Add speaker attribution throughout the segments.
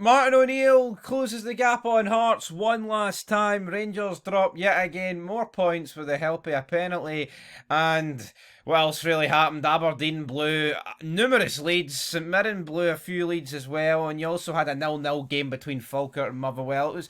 Speaker 1: Martin O'Neill closes the gap on Hearts one last time. Rangers drop yet again more points with the help of a penalty. And what else really happened? Aberdeen blew numerous leads. St Mirren blew a few leads as well. And you also had a 0-0 game between Falkirk and Motherwell.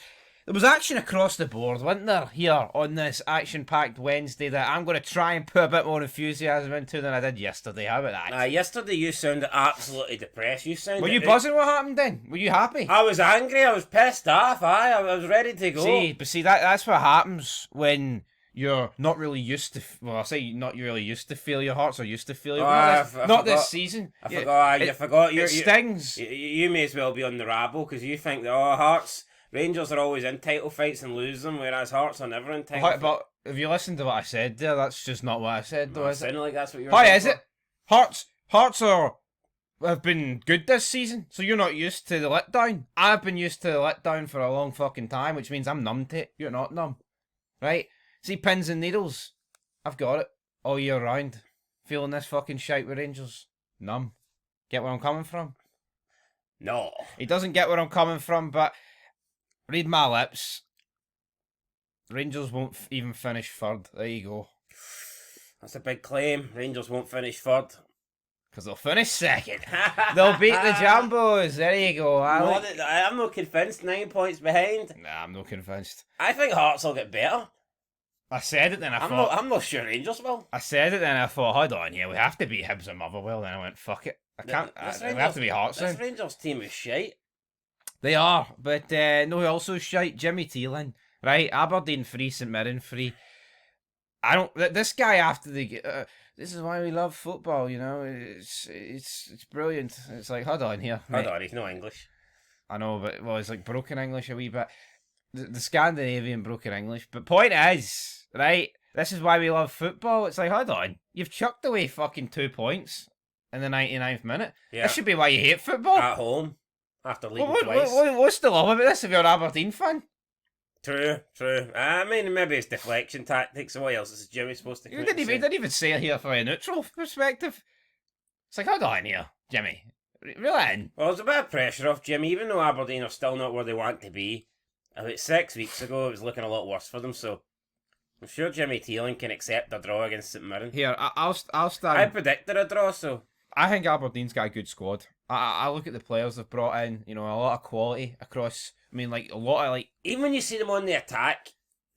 Speaker 1: There was action across the board, wasn't there, here on this action-packed Wednesday that I'm going to try and put a bit more enthusiasm into than I did yesterday. How about that?
Speaker 2: Yesterday you sounded absolutely depressed.
Speaker 1: Were you buzzing what happened then? Were you happy?
Speaker 2: I was angry. I was pissed off. I was ready to go.
Speaker 1: See, that's what happens when you're not really used to... Well, I'll say not really used to failure. Hearts are used to failure. Not this season.
Speaker 2: I forgot.
Speaker 1: It stings.
Speaker 2: You may as well be on the rabble because you think that, Hearts... Rangers are always in title fights and lose them, whereas Hearts are never in title fights.
Speaker 1: But if you listen to what I said there, that's just not what I said, though, is it?
Speaker 2: Like that's what you're
Speaker 1: saying. Is it? Hearts have been good this season, so you're not used to the letdown. I've been used to the letdown for a long fucking time, which means I'm numb to it. You're not numb. Right? See, pins and needles. I've got it all year round. Feeling this fucking shite with Rangers. Numb. Get where I'm coming from?
Speaker 2: No.
Speaker 1: He doesn't get where I'm coming from, but... Read my lips. Rangers won't even finish third. There you go.
Speaker 2: That's a big claim. Rangers won't finish third.
Speaker 1: Because they'll finish second. They'll beat the Jambos. There you go.
Speaker 2: I'm not convinced. 9 points behind.
Speaker 1: Nah, I'm not convinced.
Speaker 2: I think Hearts will get better.
Speaker 1: I said it, then I thought...
Speaker 2: I'm not sure Rangers will.
Speaker 1: I said it, then I thought, hold on, yeah, we have to beat Hibs and Motherwell. Then I went, fuck it. We have to be Hearts then.
Speaker 2: This Rangers team is shite.
Speaker 1: They are, but no, who also shite? Jimmy Thielen, right? Aberdeen free, St Mirren free. This guy after the... this is why we love football, you know? It's brilliant. It's like, hold on here.
Speaker 2: Hold on, he's no English.
Speaker 1: I know, but, well, it's like broken English a wee bit. The Scandinavian broken English. But point is, right? This is why we love football. It's like, hold on. You've chucked away fucking 2 points in the 99th minute. Yeah. This should be why you hate football.
Speaker 2: At home. After leaving twice.
Speaker 1: What's the love about this if you're an Aberdeen fan?
Speaker 2: True. I mean, maybe it's deflection tactics. What else is Jimmy supposed to do?
Speaker 1: He didn't even say it here from a neutral perspective. It's like, hold on here, Jimmy. Reel it in.
Speaker 2: Well, there's a bit of pressure off Jimmy, even though Aberdeen are still not where they want to be. About 6 weeks ago, it was looking a lot worse for them, so I'm sure Jimmy Thielen can accept a draw against St Mirren.
Speaker 1: Here, I'll stand...
Speaker 2: I predicted a draw, so...
Speaker 1: I think Aberdeen's got a good squad. I look at the players they've brought in, you know, a lot of quality across. I mean, like, a lot of, like...
Speaker 2: Even when you see them on the attack,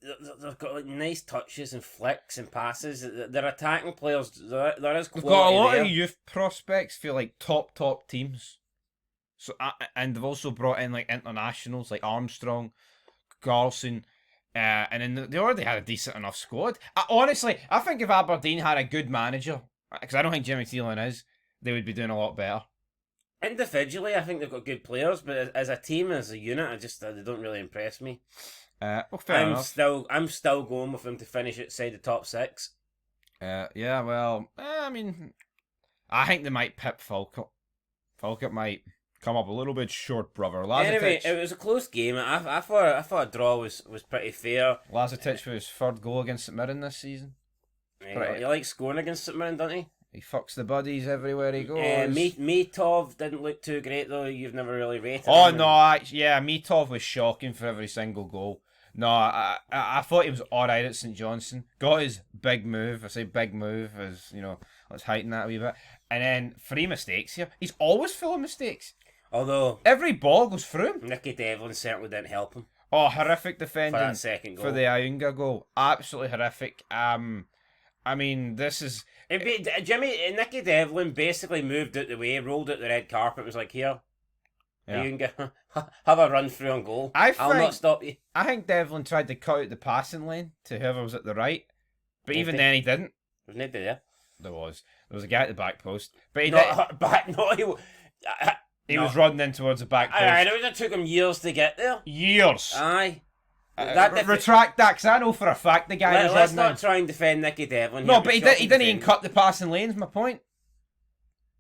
Speaker 2: they've got, like, nice touches and flicks and passes. They're attacking players. There is quality. They've got a lot
Speaker 1: of youth prospects for, like, top teams. So, and they've also brought in, like, internationals, like Armstrong, Garson, and then they already had a decent enough squad. Honestly, I think if Aberdeen had a good manager, because I don't think Jimmy Thielen is, they would be doing a lot better.
Speaker 2: Individually, I think they've got good players, but as a team, as a unit, they don't really impress me.
Speaker 1: Well, fair enough.
Speaker 2: I'm still going with them to finish outside the top 6.
Speaker 1: Yeah, well, I mean, I think they might pip Falkirk. Falkirk might come up a little bit short, brother.
Speaker 2: Anyway, it was a close game. I thought a draw was pretty fair.
Speaker 1: Lazetic for his third goal against St Mirren this season.
Speaker 2: He likes scoring against St Mirren, doesn't he?
Speaker 1: He fucks the buddies everywhere he goes.
Speaker 2: Mitov didn't look too great, though. You've never really rated him.
Speaker 1: Oh, no, Mitov was shocking for every single goal. No, I thought he was alright at St Johnstone. Got his big move. I say big move as, you know, let's heighten that a wee bit. And then 3 mistakes here. He's always full of mistakes.
Speaker 2: Although...
Speaker 1: every ball goes through him.
Speaker 2: Nicky Devlin certainly didn't help him.
Speaker 1: Oh, horrific defending.
Speaker 2: For that second goal.
Speaker 1: For the Iunga goal. Absolutely horrific. I mean, this is...
Speaker 2: Nicky Devlin basically moved out the way, rolled out the red carpet, was like, here, you can have a run through on goal. I'll not stop you.
Speaker 1: I think Devlin tried to cut out the passing lane to whoever was at the right, but even then he didn't.
Speaker 2: Was nobody there?
Speaker 1: There was a guy at the back post, but he was running in towards the back post.
Speaker 2: I know it took him years to get there.
Speaker 1: Years.
Speaker 2: Aye.
Speaker 1: Retract that, because I know for a fact the guy was
Speaker 2: let's not try and defend Nicky Devlin.
Speaker 1: No, but he didn't even cut the passing lanes, my point.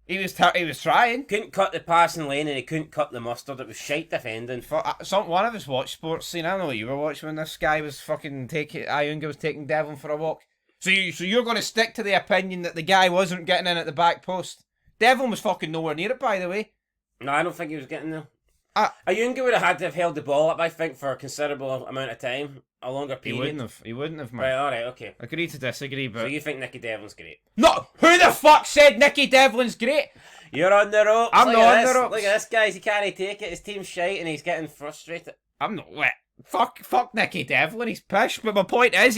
Speaker 1: He was trying.
Speaker 2: Couldn't cut the passing lane and he couldn't cut the mustard. It was shite defending.
Speaker 1: One of us watched sports scene. I don't know what you were watching when this guy was fucking Iunga was taking Devlin for a walk. So you're going to stick to the opinion that the guy wasn't getting in at the back post? Devlin was fucking nowhere near it, by the way.
Speaker 2: No, I don't think he was getting there. Ayunga would have had to have held the ball up, I think, for a considerable amount of time, a longer
Speaker 1: He
Speaker 2: period.
Speaker 1: wouldn't have. He wouldn't have, man.
Speaker 2: Right, all right, okay.
Speaker 1: Agree to disagree, but
Speaker 2: So you think Nicky Devlin's great?
Speaker 1: no. Who the fuck said Nicky Devlin's great?
Speaker 2: You're on the ropes.
Speaker 1: I'm
Speaker 2: Look
Speaker 1: not
Speaker 2: at
Speaker 1: on
Speaker 2: this.
Speaker 1: the ropes.
Speaker 2: Look at this, guys. He can't take it. His team's shite, and he's getting frustrated.
Speaker 1: I'm not. What? Fuck Nicky Devlin. He's pissed. But my point is,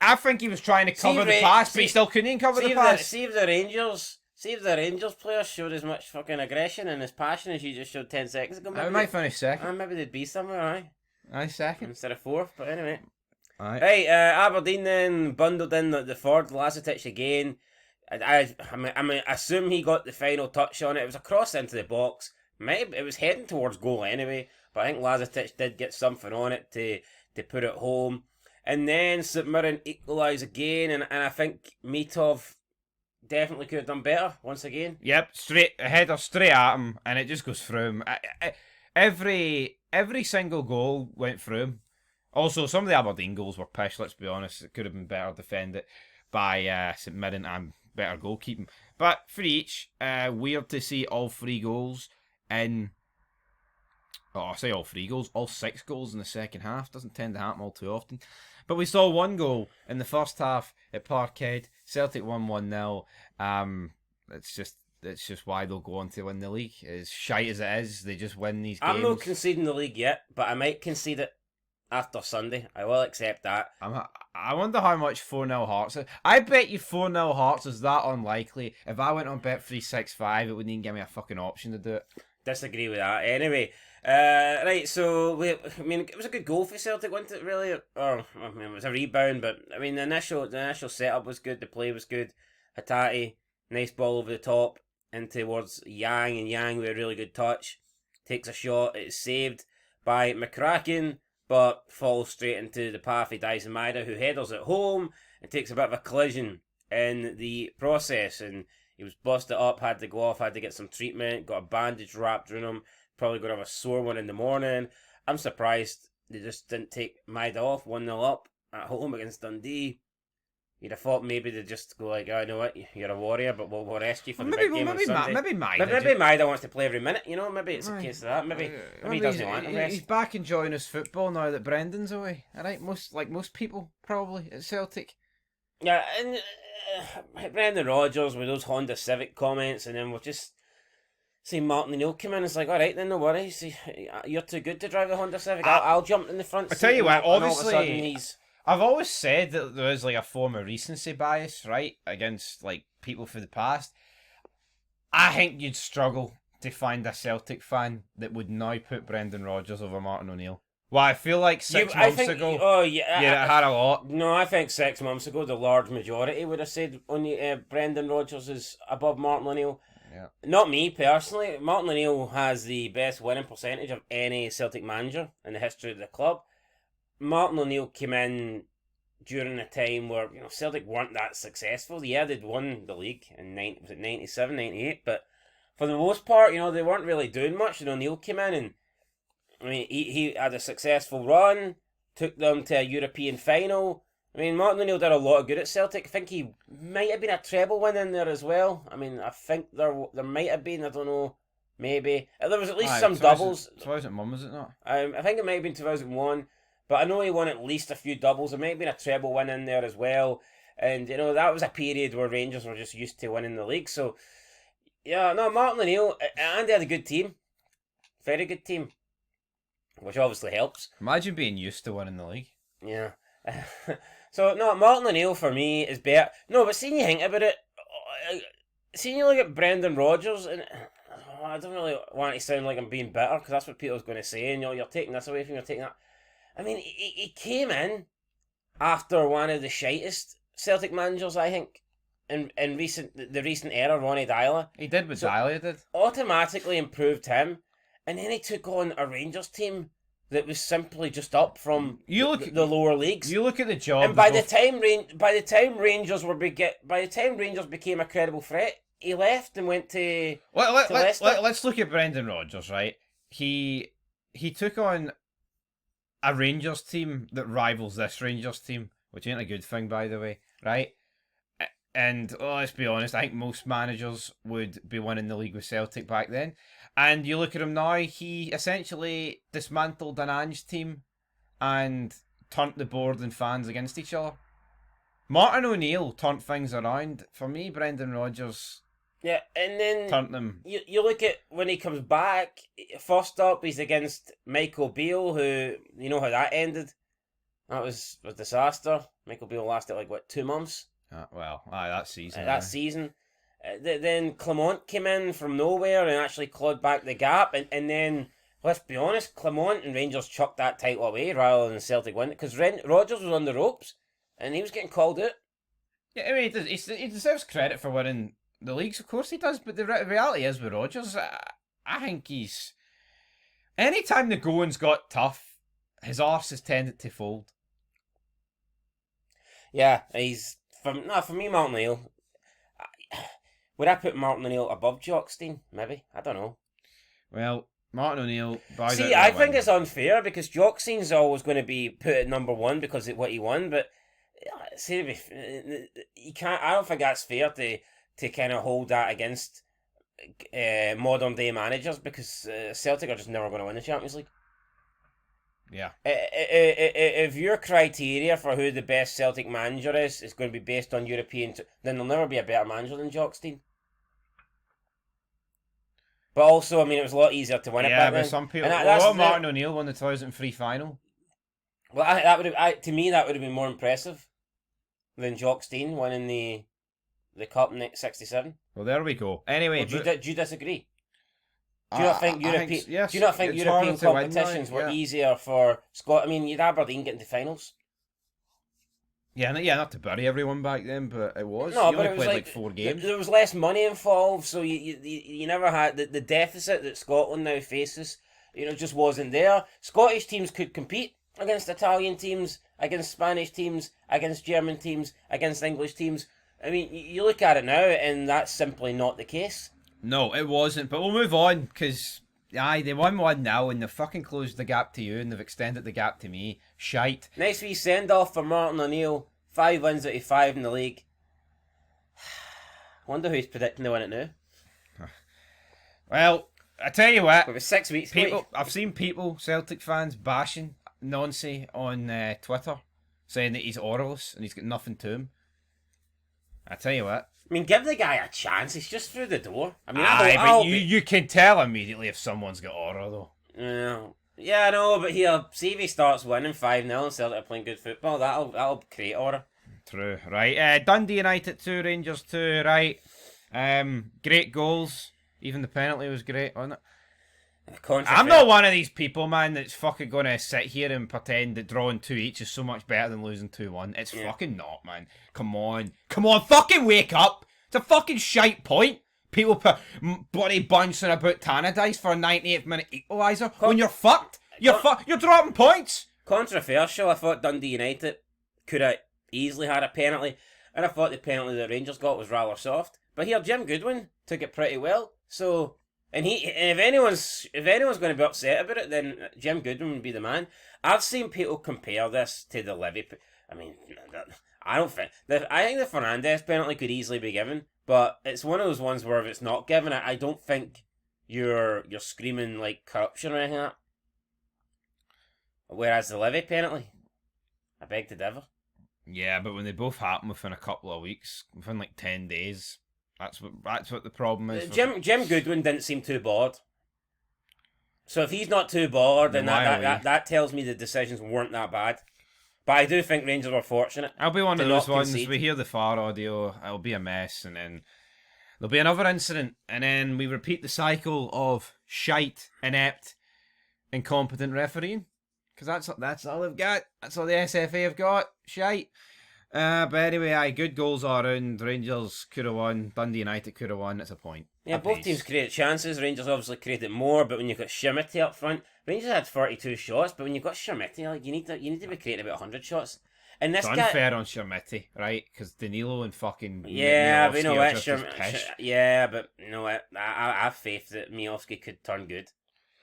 Speaker 1: I think he was trying to cover the pass, but he still couldn't cover the pass.
Speaker 2: See if the Rangers players showed as much fucking aggression and as passion as you just showed 10 seconds ago.
Speaker 1: I might finish second.
Speaker 2: Maybe they'd be somewhere, aye.
Speaker 1: Aye, second.
Speaker 2: Instead of fourth, but anyway.
Speaker 1: Aye.
Speaker 2: Right, Aberdeen then bundled in the Ford Lazetic again. I assume he got the final touch on it. It was a cross into the box. It was heading towards goal anyway, but I think Lazetic did get something on it to put it home. And then St Mirren equalise again, and I think Mitov definitely could have done better once again.
Speaker 1: Yep, a header straight at him, and it just goes through him. Every single goal went through him. Also, some of the Aberdeen goals were pish, let's be honest. It could have been better defended by St Mirren and better goalkeeping. But for each, weird to see all 3 goals in... Oh, I say all 3 goals, all 6 goals in the second half. Doesn't tend to happen all too often. But we saw 1 goal in the first half at Parkhead. Celtic won 1-0. It's just why they'll go on to win the league. As shite as it is, they just win these games.
Speaker 2: I'm not conceding the league yet, but I might concede it after Sunday. I will accept that.
Speaker 1: I wonder how much 4-0 Hearts is. I bet you 4-0 Hearts is that unlikely. If I went on Bet365, it wouldn't even give me a fucking option to do it.
Speaker 2: Disagree with that. Anyway, right, so it was a good goal for Celtic, wasn't it? Really, it was a rebound, but I mean the initial setup was good. The play was good. Hatate, nice ball over the top in towards Yang, and Yang with a really good touch takes a shot. It's saved by McCracken, but falls straight into the path of Dyson Maeda, who headers it home and takes a bit of a collision in the process, and he was busted up, had to go off, had to get some treatment, got a bandage wrapped around him, probably going to have a sore one in the morning. I'm surprised they just didn't take Maeda off, 1-0 up at home against Dundee. You'd have thought maybe they'd just go like, oh, you know what, you're a warrior, but we'll rest you for the big game on Sunday.
Speaker 1: Maybe Maeda.
Speaker 2: Maybe Maeda wants to play every minute, you know, maybe it's a case of that. Maybe he doesn't want to rest.
Speaker 1: He's back enjoying his football now that Brendan's away. Alright, most people probably at Celtic.
Speaker 2: Yeah, and Brendan Rodgers with those Honda Civic comments, and then we'll just see Martin O'Neill come in. It's like, all right, then no worries. You're too good to drive the Honda Civic. I'll jump in the front seat.
Speaker 1: I tell you what,
Speaker 2: obviously,
Speaker 1: I've always said that there is like a form of recency bias, right, against like people from the past. I think you'd struggle to find a Celtic fan that would now put Brendan Rodgers over Martin O'Neill. Well, I feel like 6 months ago.
Speaker 2: Oh yeah,
Speaker 1: it had a lot.
Speaker 2: No, I think 6 months ago the large majority would have said only Brendan Rodgers is above Martin O'Neill.
Speaker 1: Yeah.
Speaker 2: Not me personally. Martin O'Neill has the best winning percentage of any Celtic manager in the history of the club. Martin O'Neill came in during a time where Celtic weren't that successful. Yeah, they'd won the league in 97, 98, but for the most part, they weren't really doing much. And O'Neill came in and he had a successful run, took them to a European final. Martin O'Neill did a lot of good at Celtic. I think he might have been a treble win in there as well. I think there might have been, I don't know, maybe. There was at least some doubles.
Speaker 1: 2001, was it not?
Speaker 2: I think it might have been 2001, but I know he won at least a few doubles. There might have been a treble win in there as well. And, that was a period where Rangers were just used to winning the league. So, yeah, no, Martin O'Neill, and they had a good team. Very good team. Which obviously helps.
Speaker 1: Imagine being used to winning the league.
Speaker 2: Yeah. So, no, Martin O'Neill for me is better. No, but seeing you think about it, seeing you look at Brendan Rodgers, and I don't really want to sound like I'm being bitter, because that's what Peter's going to say, and you're taking this away from me, you're taking that. He came in after one of the shittest Celtic managers, I think, in the recent era, Ronnie Dyla.
Speaker 1: He did what Dyla did.
Speaker 2: Automatically improved him, and then he took on a Rangers team that was simply just up from the lower leagues.
Speaker 1: You look at the job,
Speaker 2: and by the time Rangers became a credible threat, he left and went to Leicester.
Speaker 1: Let's look at Brendan Rodgers, right? He took on a Rangers team that rivals this Rangers team, which ain't a good thing, by the way, right? And let's be honest, I think most managers would be winning the league with Celtic back then. And you look at him now, he essentially dismantled an Ange team and turned the board and fans against each other. Martin O'Neill turned things around. For me, Brendan Rodgers
Speaker 2: Yeah, and then
Speaker 1: turned them.
Speaker 2: You look at when he comes back, first up he's against Michael Beale, who, you know how that ended. That was a disaster. Michael Beale lasted like, what, 2 months?
Speaker 1: That season.
Speaker 2: That season. Then Clement came in from nowhere and actually clawed back the gap. And then, let's be honest, Clement and Rangers chucked that title away rather than Celtic win it. Because Rodgers was on the ropes and he was getting called out.
Speaker 1: Yeah, I mean, he deserves credit for winning the leagues, of course he does. But the reality is with Rodgers, I think he's... Anytime the going's got tough, his arse has tended to fold.
Speaker 2: Yeah, he's... For me, Martin O'Neill... Would I put Martin O'Neill above Jockstein? Maybe. I don't know.
Speaker 1: Well, Martin O'Neill...
Speaker 2: See, I think it's unfair because Jockstein's always going to be put at number one because of what he won, but you can't... I don't think that's fair to kind of hold that against modern day managers because Celtic are just never going to win the Champions League.
Speaker 1: Yeah.
Speaker 2: If your criteria for who the best Celtic manager is going to be based on European, then there'll never be a better manager than Jockstein. But also, I mean, it was a lot easier to win it back then.
Speaker 1: Yeah, but some people... Martin O'Neill won the 2003 final.
Speaker 2: Well, to me, that would have been more impressive than Jockstein winning the Cup in '67.
Speaker 1: Well, there we go. Anyway...
Speaker 2: Do you disagree? Do you not think European competitions were easier for Scott? I mean, you'd Aberdeen getting to finals.
Speaker 1: Yeah, not to bury everyone back then, but it was.
Speaker 2: No,
Speaker 1: you
Speaker 2: but
Speaker 1: only
Speaker 2: it was
Speaker 1: played
Speaker 2: like
Speaker 1: 4 games.
Speaker 2: There was less money involved, so you never had the deficit that Scotland now faces. Just wasn't there. Scottish teams could compete against Italian teams, against Spanish teams, against German teams, against English teams. I mean, you look at it now, and that's simply not the case.
Speaker 1: No, it wasn't. But we'll move on because they won 1-0 and they've fucking closed the gap to you and they've extended the gap to me. Shite.
Speaker 2: Nice wee send off for Martin O'Neill. 5 wins out of 5 in the league. Wonder who's predicting to win it now.
Speaker 1: Well, I tell you what.
Speaker 2: It was 6 weeks.
Speaker 1: I've seen people, Celtic fans, bashing Noncy on Twitter, saying that he's Orless and he's got nothing to him. I tell you what.
Speaker 2: I mean, give the guy a chance. He's just through the door. I mean,
Speaker 1: you can tell immediately if someone's got aura, though.
Speaker 2: Yeah, I know, but here, see if he starts winning 5-0 and Celtic are playing good football, that'll create aura.
Speaker 1: True, right. Dundee United 2, Rangers 2, right. Great goals. Even the penalty was great, wasn't it? I'm not one of these people, man, that's fucking going to sit here and pretend that drawing 2 each is so much better than losing 2-1. It's fucking not, man. Come on, fucking wake up. It's a fucking shite point. People put bloody bouncing about Tannadice for a 98th minute equaliser when you're fucked. You're dropping points.
Speaker 2: Controversial. I thought Dundee United could have easily had a penalty, and I thought the penalty that Rangers got was rather soft. But here, Jim Goodwin took it pretty well. So, and if anyone's going to be upset about it, then Jim Goodwin would be the man. I've seen people compare this to the Levy. I mean, I think the Fernandes penalty could easily be given, but it's one of those ones where if it's not given, I don't think you're screaming like corruption or anything like that. Whereas the Levy penalty, I beg to differ.
Speaker 1: Yeah, but when they both happen within a couple of weeks, within like 10 days, that's what the problem is.
Speaker 2: Jim Goodwin didn't seem too bored. So if he's not too bored, then that tells me the decisions weren't that bad. But I do think Rangers were fortunate.
Speaker 1: I'll be one of those ones. We hear the FAR audio, it'll be a mess, and then there'll be another incident, and then we repeat the cycle of shite, inept, incompetent refereeing. Because that's all they've got. That's all the SFA have got. Shite. But anyway, good goals all around. Rangers could have won. Dundee United could have won. It's a point.
Speaker 2: Yeah, both teams created chances. Rangers obviously created more, but when you've got Schmidt up front, Rangers had 42 shots, but when you've got Schmidt, like, you need to be creating about 100 shots. And this
Speaker 1: it's
Speaker 2: guy,
Speaker 1: unfair on Schmidt, right? Because Danilo and fucking
Speaker 2: yeah, but you know what,
Speaker 1: yeah,
Speaker 2: but you know what, I have faith that Miovski could turn good.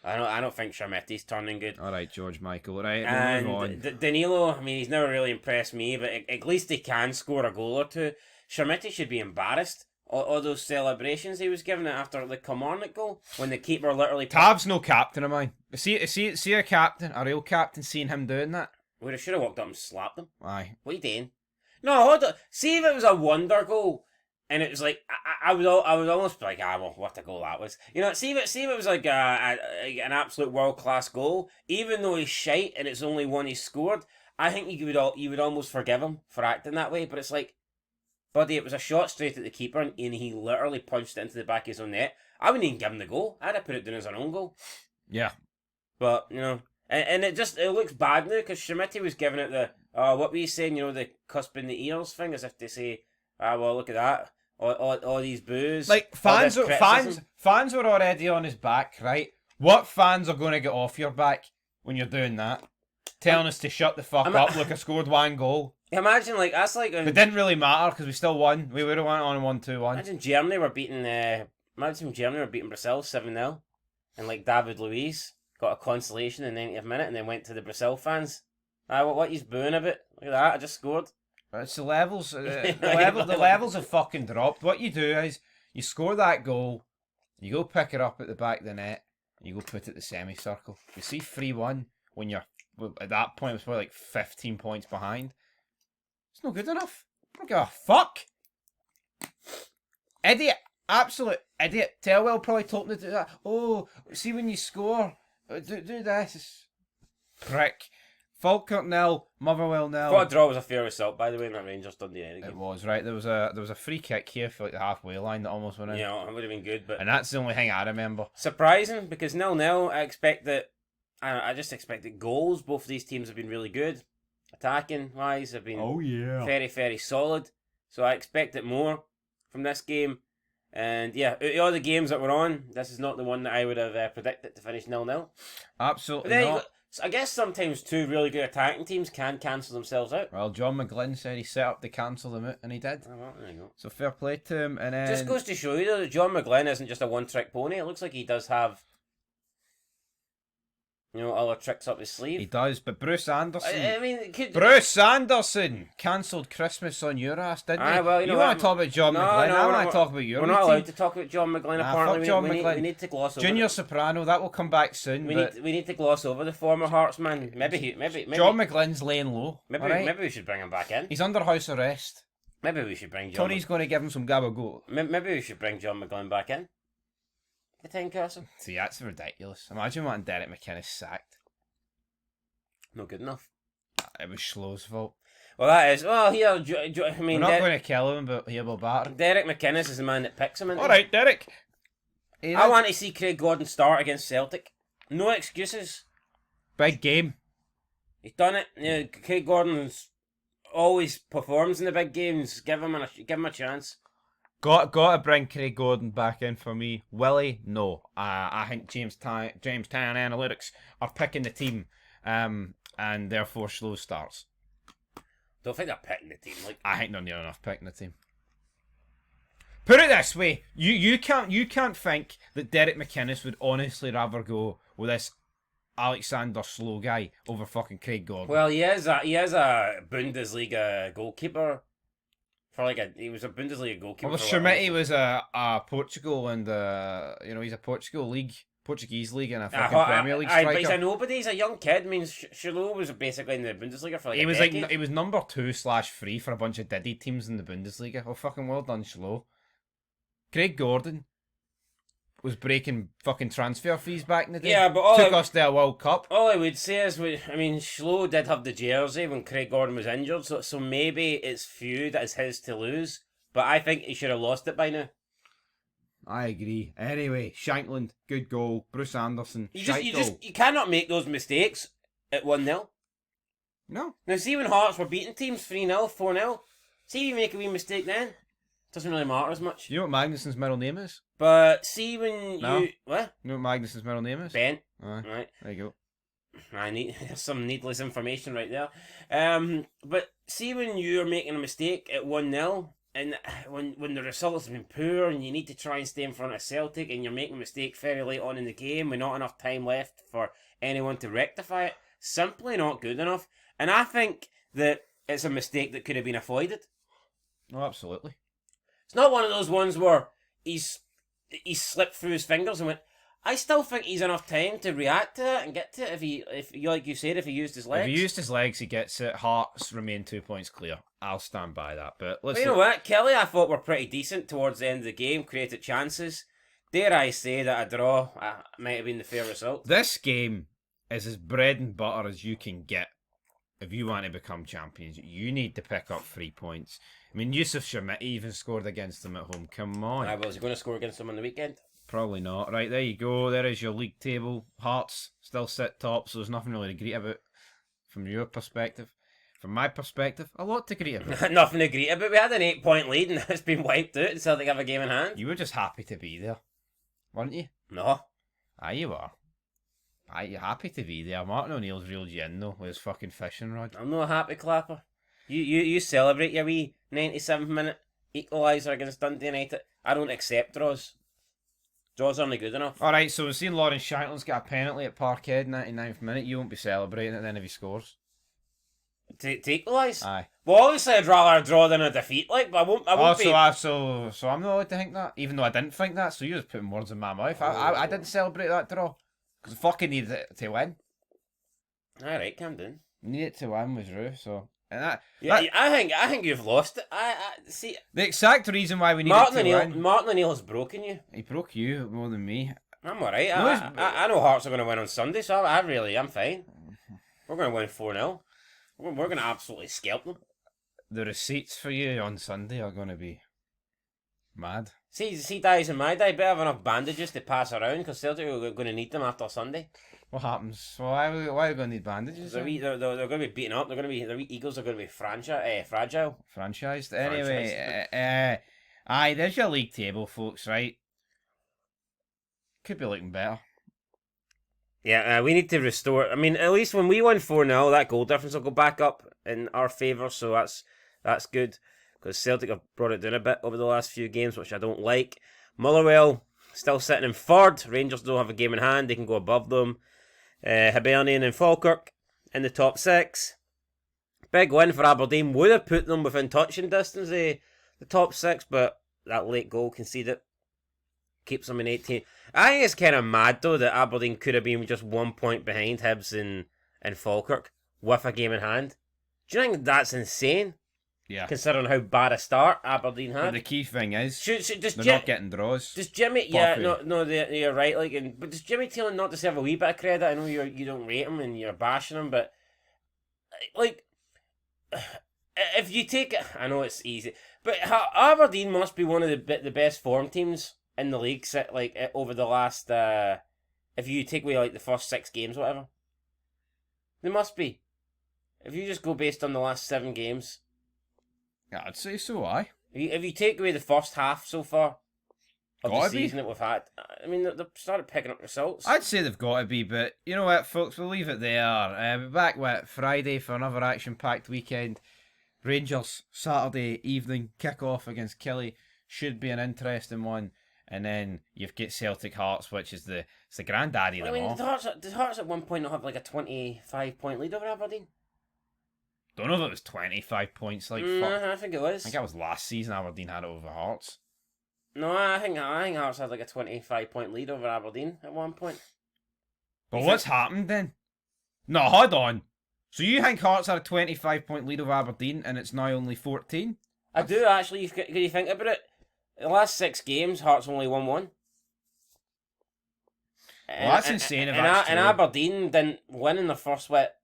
Speaker 2: I don't think Schmidt's turning good.
Speaker 1: All right, George Michael. Right,
Speaker 2: and
Speaker 1: move on.
Speaker 2: Danilo, I mean, he's never really impressed me, but at least he can score a goal or two. Schmidt should be embarrassed all those celebrations he was giving it after the come on it goal when the keeper literally.
Speaker 1: Tav's no captain of mine. See a captain, a real captain, seeing him doing that.
Speaker 2: We should have walked up and slapped him.
Speaker 1: Aye.
Speaker 2: What are you doing? No, hold on. See if it was a wonder goal, and it was like I would almost be like, well, what a goal that was. You know, see if it was like an absolute world class goal, even though he's shite and it's only one he scored. I think you would almost forgive him for acting that way. But it's like, buddy, it was a shot straight at the keeper, and he literally punched it into the back of his own net. I wouldn't even give him the goal. I'd have put it down as an own goal.
Speaker 1: Yeah.
Speaker 2: But you know. And it looks bad now because Schmidt was giving it the what were you saying, you know, the cusp in the ears thing, as if to say, well, look at that, all these boos.
Speaker 1: Like fans were already on his back, right? What fans are going to get off your back when you're doing that? Telling us to shut the fuck up. Look, I scored 1 goal.
Speaker 2: Imagine like that's like
Speaker 1: it didn't really matter because we still won. We would have went on 1-2-1.
Speaker 2: Imagine Germany were beating Brazil 7-0, and like David Luiz got a consolation in the 90th minute and then went to the Brazil fans. What he's booing about? Look at that, I just scored.
Speaker 1: It's the levels. The levels have fucking dropped. What you do is you score that goal, you go pick it up at the back of the net, and you go put it in the semicircle. You see 3-1 when you're at that point it was probably like 15 points behind. It's not good enough. I don't give a fuck. Idiot. Absolute idiot. Telwell probably told him to do that. Oh, see when you score. Do this. Prick. Falkirk 0, Motherwell 0.
Speaker 2: I thought a draw was a fair result, by the way, in that Rangers Dundee game.
Speaker 1: It was, right. There was a free kick here for like the halfway line that almost went in.
Speaker 2: Yeah, it would have been good, but...
Speaker 1: And that's the only thing I remember.
Speaker 2: Surprising, because 0-0, I just expect that goals, both of these teams have been really good. Attacking-wise, have been very, very solid. So I expect it more from this game. And yeah, out of all the games that were on, this is not the one that I would have predicted to finish 0-0.
Speaker 1: Absolutely
Speaker 2: not. So I guess sometimes two really good attacking teams can cancel themselves out.
Speaker 1: Well, John McGlynn said he set up to cancel them out, and he did.
Speaker 2: Oh, well, there you go.
Speaker 1: So fair play to him. And then...
Speaker 2: Just goes to show you though, that John McGlynn isn't just a one-trick pony. It looks like he does have, you know, other tricks up his sleeve.
Speaker 1: He does, but Bruce Anderson...
Speaker 2: I mean,
Speaker 1: Bruce Anderson cancelled Christmas on your ass, didn't he?
Speaker 2: Well,
Speaker 1: you want to talk about John McGlynn? I want to talk about your
Speaker 2: We're not allowed to talk about John McGlynn, apparently. We need to gloss over
Speaker 1: Junior Soprano, that will come back soon.
Speaker 2: We need to gloss over the former Hearts man. Maybe
Speaker 1: John McGlynn's laying low.
Speaker 2: Maybe we should bring him back in.
Speaker 1: He's under house arrest.
Speaker 2: Maybe we should bring John...
Speaker 1: Tony's going to give him some gabagool.
Speaker 2: Maybe we should bring John McGlynn back in. The Ten Castle.
Speaker 1: See, that's ridiculous. Imagine wanting Derek McInnes sacked.
Speaker 2: Not good enough.
Speaker 1: It was Slow's fault.
Speaker 2: Well, that is... Well, here... I mean...
Speaker 1: We're not going to kill him, but here we'll batter him.
Speaker 2: Derek McInnes is the man that picks him.
Speaker 1: Alright, Derek.
Speaker 2: I want to see Craig Gordon start against Celtic. No excuses.
Speaker 1: Big game.
Speaker 2: He's done it. You know, Craig Gordon's always performs in the big games. Give him a chance.
Speaker 1: Got to bring Craig Gordon back in for me. Willie, no. I think Jamestown Analytics are picking the team, and therefore Slow starts.
Speaker 2: Don't think they're picking the team.
Speaker 1: I think they're near enough picking the team. Put it this way: you can't think that Derek McInnes would honestly rather go with this Alexander Slow guy over fucking Craig Gordon.
Speaker 2: Well, he is a Bundesliga goalkeeper. He was a Bundesliga goalkeeper.
Speaker 1: Well, Schmidt was a Portugal and he's a Portuguese league and a fucking Premier League striker.
Speaker 2: But he's a nobody. He's a young kid. I mean, Schlo was basically in the Bundesliga for like a decade.
Speaker 1: He was number 2/3 for a bunch of Diddy teams in the Bundesliga. Oh, fucking well done, Schlo. Craig Gordon was breaking fucking transfer fees back in the day.
Speaker 2: Yeah, but
Speaker 1: took us to a World Cup.
Speaker 2: All I would say is, Schlo did have the jersey when Craig Gordon was injured, so maybe it's feud that is his to lose. But I think he should have lost it by now.
Speaker 1: I agree. Anyway, Shankland, good goal. Bruce Anderson,
Speaker 2: you cannot make those mistakes at 1-0.
Speaker 1: No.
Speaker 2: Now, see when Hearts were beating teams 3-0, 4-0, see if you make a wee mistake then. Doesn't really matter as much.
Speaker 1: You know what Magnussen's middle name is?
Speaker 2: But see when
Speaker 1: no.
Speaker 2: you... What?
Speaker 1: You know what Magnussen's middle name is?
Speaker 2: Ben.
Speaker 1: Right. There you go.
Speaker 2: There's some needless information right there. But see when you're making a mistake at 1-0, and when the results have been poor and you need to try and stay in front of Celtic and you're making a mistake very late on in the game with not enough time left for anyone to rectify it, simply not good enough. And I think that it's a mistake that could have been avoided.
Speaker 1: Oh, absolutely.
Speaker 2: It's not one of those ones where he slipped through his fingers and went. I still think he's enough time to react to it and get to it if like you said, if he used his legs.
Speaker 1: If he used his legs, he gets it. Hearts remain 2 points clear. I'll stand by that. But let's.
Speaker 2: Well, you know what? Kelly, I thought were pretty decent towards the end of the game, created chances. Dare I say that a draw might have been the fair result.
Speaker 1: This game is as bread and butter as you can get. If you want to become champions, you need to pick up 3 points. I mean, Yusuf Shamit even scored against them at home. Come on.
Speaker 2: Was he going to score against them on the weekend?
Speaker 1: Probably not. Right, there you go. There is your league table. Hearts still sit top, so there's nothing really to greet about from your perspective. From my perspective, a lot to greet about.
Speaker 2: Nothing to greet about. We had an 8-point lead and it's been wiped out and Celtic have a game in hand.
Speaker 1: You were just happy to be there, weren't you?
Speaker 2: No.
Speaker 1: Aye, you were. Aye, you're happy to be there. Martin O'Neill's reeled you in, though, with his fucking fishing rod.
Speaker 2: I'm not a happy clapper. You celebrate your wee 97th minute equaliser against Dundee United. I don't accept draws. Draws aren't good enough.
Speaker 1: Alright, so we've seen Lawrence Shankland's got a penalty at Parkhead, 99th minute. You won't be celebrating it then if he scores.
Speaker 2: To equalise?
Speaker 1: Aye.
Speaker 2: Well, obviously I'd rather a draw than a defeat, like, but I won't be...
Speaker 1: So I'm not allowed to think that, even though I didn't think that, so you're just putting words in my mouth. I didn't celebrate that draw, because I fucking needed it to win.
Speaker 2: Alright, calm down.
Speaker 1: Need it to win was Rue, so... And
Speaker 2: I think you've lost it. I see...
Speaker 1: The exact reason why we needed to win...
Speaker 2: Martin O'Neill has broken you.
Speaker 1: He broke you more than me.
Speaker 2: I'm alright. I know Hearts are going to win on Sunday, so I'm fine. We're going to win 4-0. We're going to absolutely scalp them.
Speaker 1: The receipts for you on Sunday are going to be mad.
Speaker 2: See, Dies and my die, better have enough bandages to pass around because Celtic are going to need them after Sunday.
Speaker 1: What happens? Well, why are we going to need bandages?
Speaker 2: They're going to be beaten up. The Eagles are going to be fragile.
Speaker 1: Franchised. Anyway, aye, there's your league table, folks, right? Could be looking better.
Speaker 2: Yeah, we need to restore. I mean, at least when we won 4-0, that goal difference will go back up in our favour, so that's good. Because Celtic have brought it down a bit over the last few games, which I don't like. Motherwell still sitting in third. Rangers don't have a game in hand, they can go above them. Hibernian and Falkirk in the top 6. Big win for Aberdeen. Would have put them within touching distance, the top 6, but that late goal conceded keeps them in 18. I think it's kind of mad, though, that Aberdeen could have been just 1 point behind Hibs and Falkirk with a game in hand. Do you think that's insane?
Speaker 1: Yeah.
Speaker 2: Considering how bad a start Aberdeen had.
Speaker 1: But the key thing is,
Speaker 2: they're
Speaker 1: not getting draws.
Speaker 2: Does Jimmy... Yeah, no, you're right. But does Jimmy Taylor not deserve a wee bit of credit? I know you don't rate him and you're bashing him, but... Like... If you take... I know it's easy, but Aberdeen must be one of the best form teams in the league, like, over the last... if you take away, like, the first 6 games, whatever. They must be. If you just go based on the last 7 games...
Speaker 1: Yeah, I'd say so, aye.
Speaker 2: If you take away the first half so far of the season that we've had, I mean, they've started picking up results.
Speaker 1: I'd say they've got to be, but you know what, folks, we'll leave it there. We're back, Friday for another action-packed weekend. Rangers, Saturday evening, kick-off against Killie. Should be an interesting one. And then you've got Celtic Hearts, which is the granddaddy of them all.
Speaker 2: Did Hearts at one point not have like a 25-point lead over Aberdeen?
Speaker 1: Don't know if it was 25 points. I
Speaker 2: think it was.
Speaker 1: I think that was last season Aberdeen had it over Hearts.
Speaker 2: No, I think Hearts had like a 25-point lead over Aberdeen at one point.
Speaker 1: But what's happened then? No, hold on. So you think Hearts had a 25-point lead over Aberdeen and it's now only 14?
Speaker 2: I do actually. Can you think about it? The last 6 games, Hearts only won 1.
Speaker 1: Well, that's insane if that's true.
Speaker 2: And Aberdeen didn't win in the first wet.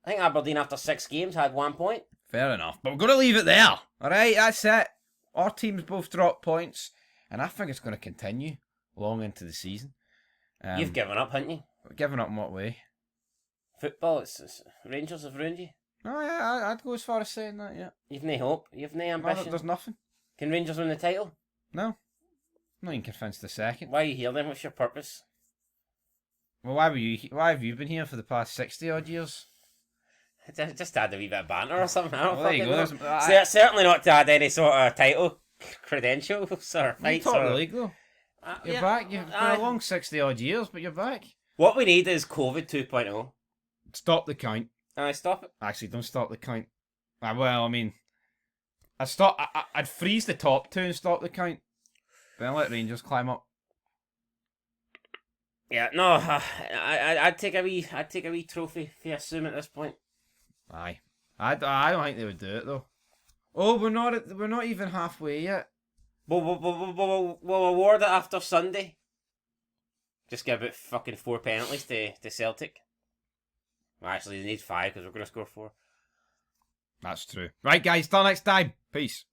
Speaker 2: I think Aberdeen, after 6 games, had 1 point.
Speaker 1: Fair enough. But we're going to leave it there. Alright, that's it. Our teams both dropped points. And I think it's going to continue long into the season.
Speaker 2: You've given up, haven't you?
Speaker 1: Given up in what way?
Speaker 2: Football, it's Rangers have ruined you.
Speaker 1: Oh yeah, I'd go as far as saying that, yeah.
Speaker 2: You've no hope. You've no ambition.
Speaker 1: No, there's nothing.
Speaker 2: Can Rangers win the title?
Speaker 1: No. I'm not even convinced the second.
Speaker 2: Why are you here then? What's your purpose?
Speaker 1: Well, why have you been here for the past 60 odd years?
Speaker 2: Just add a wee bit of banter or something. I don't
Speaker 1: well, there you go.
Speaker 2: Certainly not to add any sort of title credentials or fights.
Speaker 1: Top of the league though. You're back. You've been a long 60 odd years, but you're back.
Speaker 2: What we need is COVID 2.0.
Speaker 1: Stop the count.
Speaker 2: Stop it.
Speaker 1: Actually, don't stop the count. Well, I mean, I'd freeze the top two and stop the count. Then let Rangers climb up.
Speaker 2: Yeah, no, I'd take a wee trophy if you assume at this point.
Speaker 1: Aye, I don't think they would do it though. Oh, we're not even halfway yet.
Speaker 2: We'll award it after Sunday. Just give about fucking 4 penalties to Celtic. Well, actually, they need 5 because we're going to score 4.
Speaker 1: That's true. Right, guys, till next time. Peace.